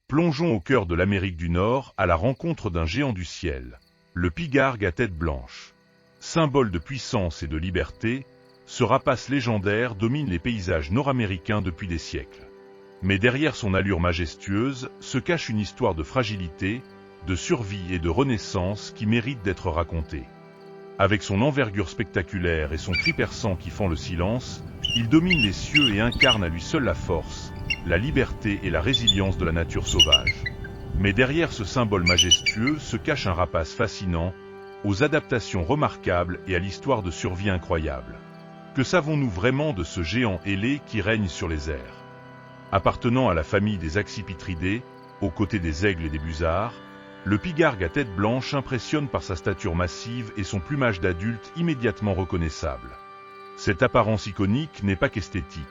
Plongeons au cœur de l'Amérique du Nord à la rencontre d'un géant du ciel, le pigargue à tête blanche. Symbole de puissance et de liberté, ce rapace légendaire domine les paysages nord-américains depuis des siècles. Mais derrière son allure majestueuse se cache une histoire de fragilité, de survie et de renaissance qui mérite d'être racontée. Avec son envergure spectaculaire et son cri perçant qui fend le silence, il domine les cieux et incarne à lui seul la force, la liberté et la résilience de la nature sauvage. Mais derrière ce symbole majestueux se cache un rapace fascinant, aux adaptations remarquables et à l'histoire de survie incroyable. Que savons-nous vraiment de ce géant ailé qui règne sur les airs? Appartenant à la famille des Accipitridés, aux côtés des aigles et des busards, le pigargue à tête blanche impressionne par sa stature massive et son plumage d'adulte immédiatement reconnaissable. Cette apparence iconique n'est pas qu'esthétique.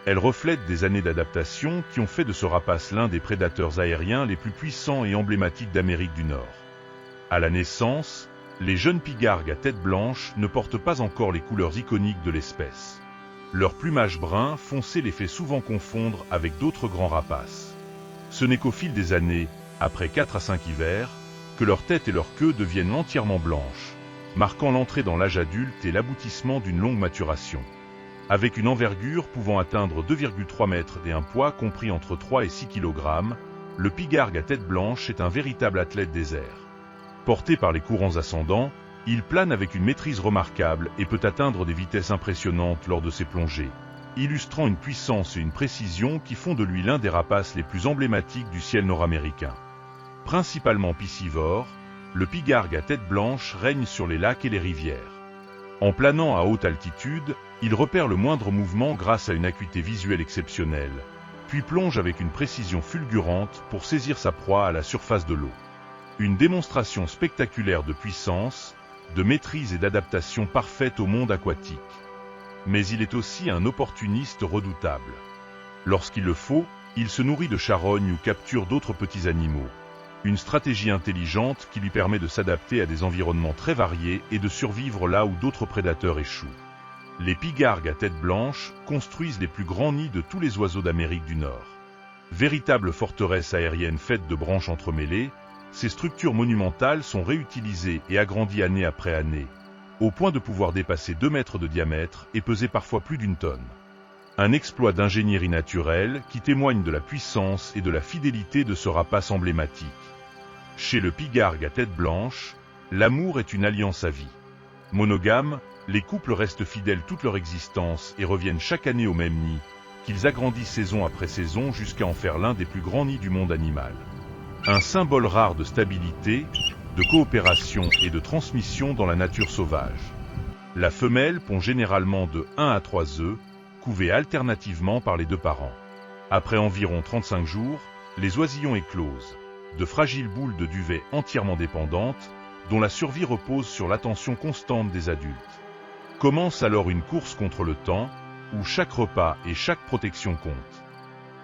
Elle reflète des années d'adaptation qui ont fait de ce rapace l'un des prédateurs aériens les plus puissants et emblématiques d'Amérique du Nord. À la naissance, les jeunes pigargues à tête blanche ne portent pas encore les couleurs iconiques de l'espèce. Leur plumage brun foncé les fait souvent confondre avec d'autres grands rapaces. Ce n'est qu'au fil des années, après 4 à 5 hivers, que leur tête et leur queue deviennent entièrement blanches, marquant l'entrée dans l'âge adulte et l'aboutissement d'une longue maturation. Avec une envergure pouvant atteindre 2,3 mètres et un poids compris entre 3 et 6 kg, le pigargue à tête blanche est un véritable athlète des airs. Porté par les courants ascendants, il plane avec une maîtrise remarquable et peut atteindre des vitesses impressionnantes lors de ses plongées, illustrant une puissance et une précision qui font de lui l'un des rapaces les plus emblématiques du ciel nord-américain. Principalement piscivore, le pigargue à tête blanche règne sur les lacs et les rivières. En planant à haute altitude, il repère le moindre mouvement grâce à une acuité visuelle exceptionnelle, puis plonge avec une précision fulgurante pour saisir sa proie à la surface de l'eau. Une démonstration spectaculaire de puissance, de maîtrise et d'adaptation parfaite au monde aquatique. Mais il est aussi un opportuniste redoutable. Lorsqu'il le faut, il se nourrit de charognes ou capture d'autres petits animaux. Une stratégie intelligente qui lui permet de s'adapter à des environnements très variés et de survivre là où d'autres prédateurs échouent. Les pigargues à tête blanche construisent les plus grands nids de tous les oiseaux d'Amérique du Nord. Véritables forteresses aériennes faites de branches entremêlées, ces structures monumentales sont réutilisées et agrandies année après année, au point de pouvoir dépasser 2 mètres de diamètre et peser parfois plus d'1 tonne. Un exploit d'ingénierie naturelle qui témoigne de la puissance et de la fidélité de ce rapace emblématique. Chez le pigargue à tête blanche, l'amour est une alliance à vie. Monogames, les couples restent fidèles toute leur existence et reviennent chaque année au même nid, qu'ils agrandissent saison après saison jusqu'à en faire l'un des plus grands nids du monde animal. Un symbole rare de stabilité, de coopération et de transmission dans la nature sauvage. La femelle pond généralement de 1 à 3 œufs, couvés alternativement par les 2 parents. Après environ 35 jours, les oisillons éclosent, de fragiles boules de duvet entièrement dépendantes, dont la survie repose sur l'attention constante des adultes. Commence alors une course contre le temps, où chaque repas et chaque protection comptent.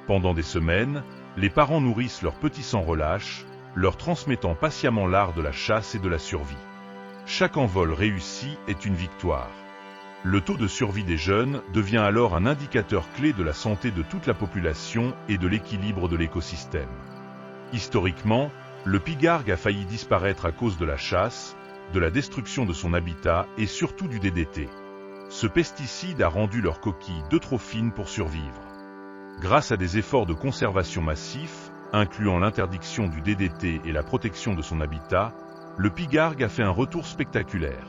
Pendant des semaines, les parents nourrissent leurs petits sans relâche, leur transmettant patiemment l'art de la chasse et de la survie. Chaque envol réussi est une victoire. Le taux de survie des jeunes devient alors un indicateur clé de la santé de toute la population et de l'équilibre de l'écosystème. Historiquement, le pigargue a failli disparaître à cause de la chasse, de la destruction de son habitat et surtout du DDT. Ce pesticide a rendu leurs coquilles de trop fines pour survivre. Grâce à des efforts de conservation massifs, incluant l'interdiction du DDT et la protection de son habitat, le pigargue a fait un retour spectaculaire.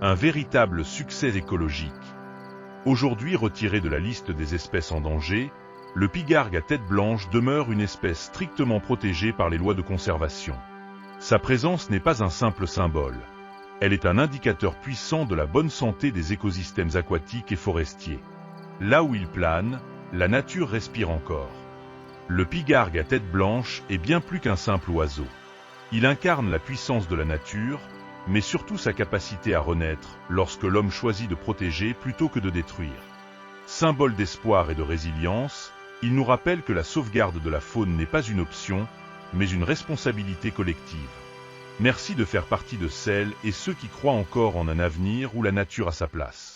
Un véritable succès écologique. Aujourd'hui retiré de la liste des espèces en danger, le pigargue à tête blanche demeure une espèce strictement protégée par les lois de conservation. Sa présence n'est pas un simple symbole. Elle est un indicateur puissant de la bonne santé des écosystèmes aquatiques et forestiers. Là où il plane, la nature respire encore. Le pigargue à tête blanche est bien plus qu'un simple oiseau. Il incarne la puissance de la nature, mais surtout sa capacité à renaître lorsque l'homme choisit de protéger plutôt que de détruire. Symbole d'espoir et de résilience, il nous rappelle que la sauvegarde de la faune n'est pas une option, mais une responsabilité collective. Merci de faire partie de celles et ceux qui croient encore en un avenir où la nature a sa place.